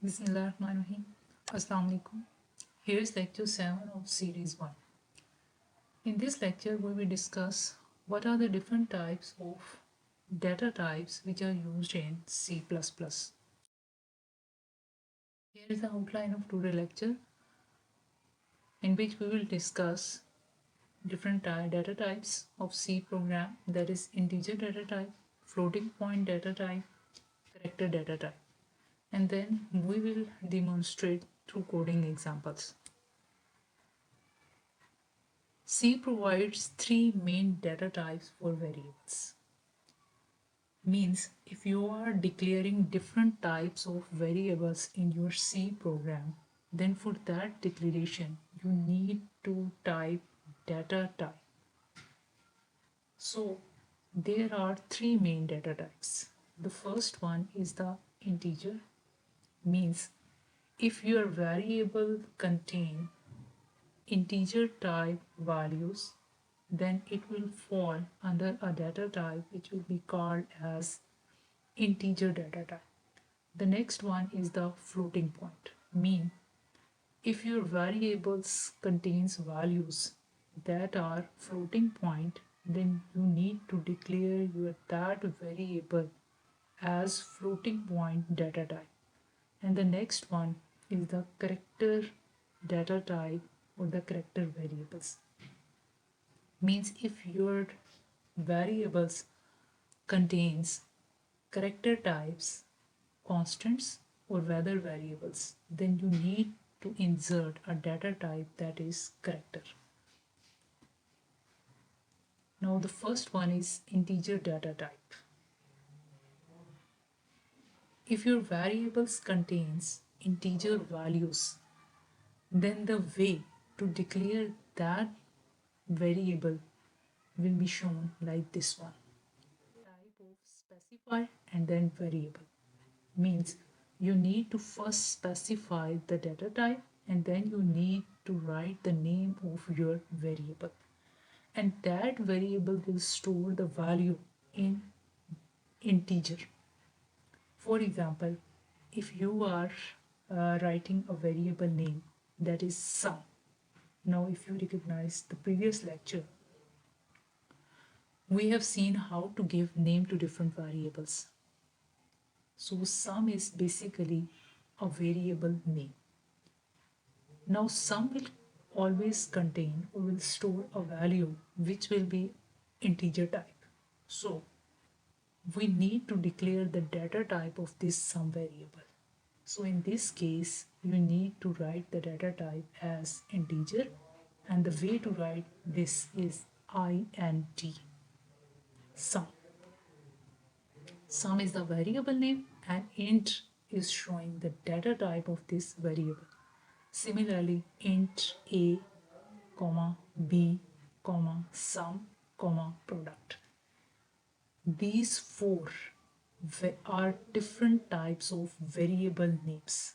Bismillahirrahmanirrahim. Assalamu alaikum. Here is lecture 7 of series 1. In this lecture, we will discuss what are the different types of data types which are used in C++. Here is the outline of today's lecture in which we will discuss different data types of C program, that is integer data type, floating point data type, character data type, and then we will demonstrate through coding examples. C provides three main data types for variables. Means if you are declaring different types of variables in your C program, then for that declaration you need to type data type. So there are three main data types. The first one is the integer, means if your variable contain integer type values, then it will fall under a data type which will be called as integer data type. The next one is the floating point, mean if your variables contains values that are floating point, then you need to declare your that variable as floating point data type. And the next one is the character data type or the character variables. Means if your variables contains character types, constants or weather variables, then you need to insert a data type that is character. Now the first one is integer data type. If your variables contains integer values, then the way to declare that variable will be shown like this one. Type of specify and then variable, means you need to first specify the data type and then you need to write the name of your variable, and that variable will store the value in integer. For example, if you are writing a variable name that is sum. Now if you recognize the previous lecture, we have seen how to give name to different variables. So sum is basically a variable name. Now sum will always contain or will store a value which will be integer type. So we need to declare the data type of this sum variable. So in this case, you need to write the data type as integer, and the way to write this is int sum. Sum is the variable name and int is showing the data type of this variable. Similarly, int a, comma b, comma sum, comma product. These four are different types of variable names,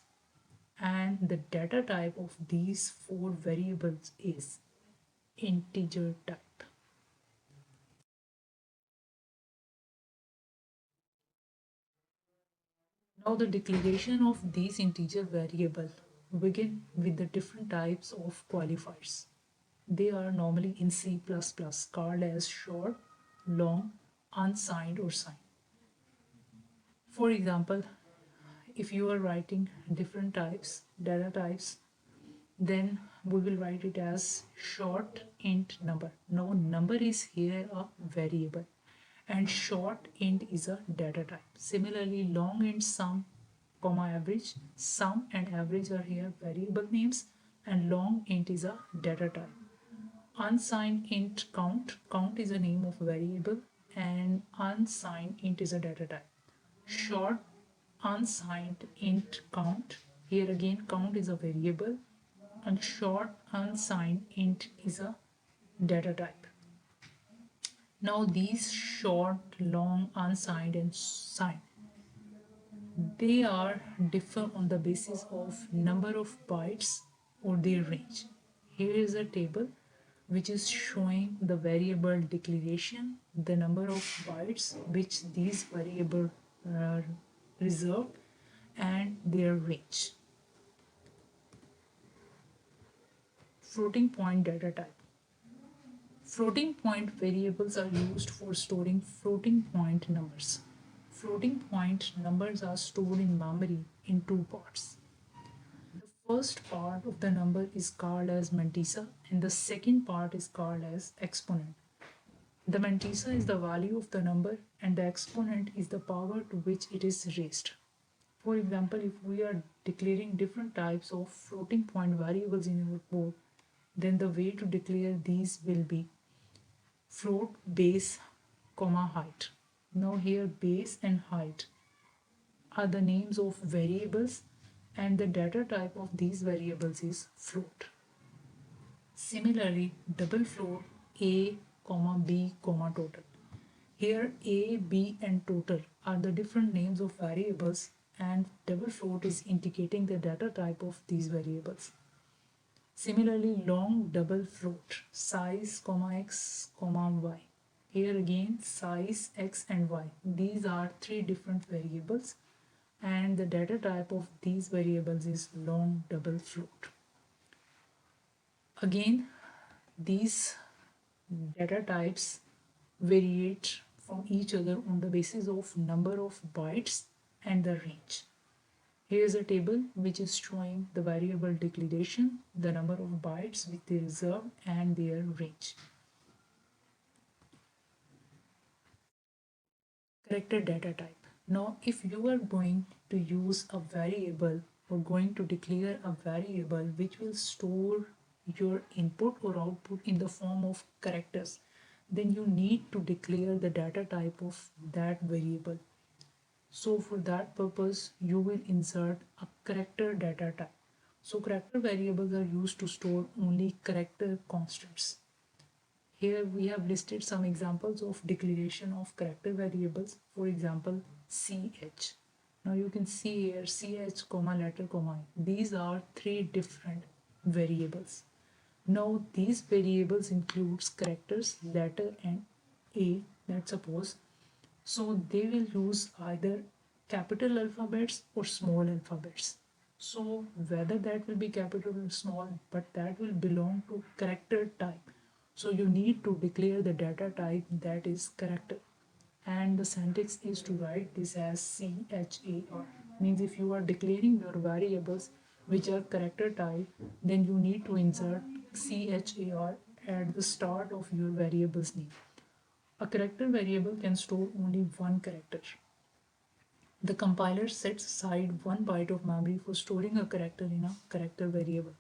and the data type of these four variables is integer type. Now the declaration of these integer variable begin with the different types of qualifiers. They are normally in C++ called as short, long, unsigned or signed. For example, if you are writing different types, data types, then we will write it as short int number. Now number is here a variable and short int is a data type. Similarly, long int sum, comma average, sum and average are here variable names, and long int is a data type. Unsigned int count, count is a name of variable and unsigned int is a data type. Short unsigned int count, here again count is a variable and short unsigned int is a data type. Now these short, long, unsigned and signed, they are differ on the basis of number of bytes or their range. Here is a table which is showing the variable declaration, the number of bytes which these variable are reserved, and their range. Floating point data type. Floating point variables are used for storing floating point numbers. Floating point numbers are stored in memory in two parts. The first part of the number is called as mantissa, and the second part is called as exponent. The mantissa is the value of the number, and the exponent is the power to which it is raised. For example, if we are declaring different types of floating point variables in our code, then the way to declare these will be float, base, comma, height. Now here base and height are the names of variables, and the data type of these variables is float. Similarly, double float a, comma, b, comma, total. Here a, b and total are the different names of variables, and double float is indicating the data type of these variables. Similarly, long double float size, comma, x, comma, y. Here again size, x and y. These are three different variables, and the data type of these variables is long double float. Again, these data types variate from each other on the basis of number of bytes and the range. Here is a table which is showing the variable declaration, the number of bytes which they reserve, and their range. Character data type. Now, if you are going to use a variable or going to declare a variable which will store your input or output in the form of characters, then you need to declare the data type of that variable. So for that purpose, you will insert a character data type. So character variables are used to store only character constants. Here we have listed some examples of declaration of character variables. For example, ch. Now you can see here ch, comma, letter, comma. These are three different variables. Now these variables includes characters, letter and a, let's suppose. So they will use either capital alphabets or small alphabets. So whether that will be capital or small, but that will belong to character type. So you need to declare the data type that is character. And the syntax is to write this as char. Means if you are declaring your variables which are character type, then you need to insert char at the start of your variable's name. A character variable can store only one character. The compiler sets aside 1 byte of memory for storing a character in a character variable.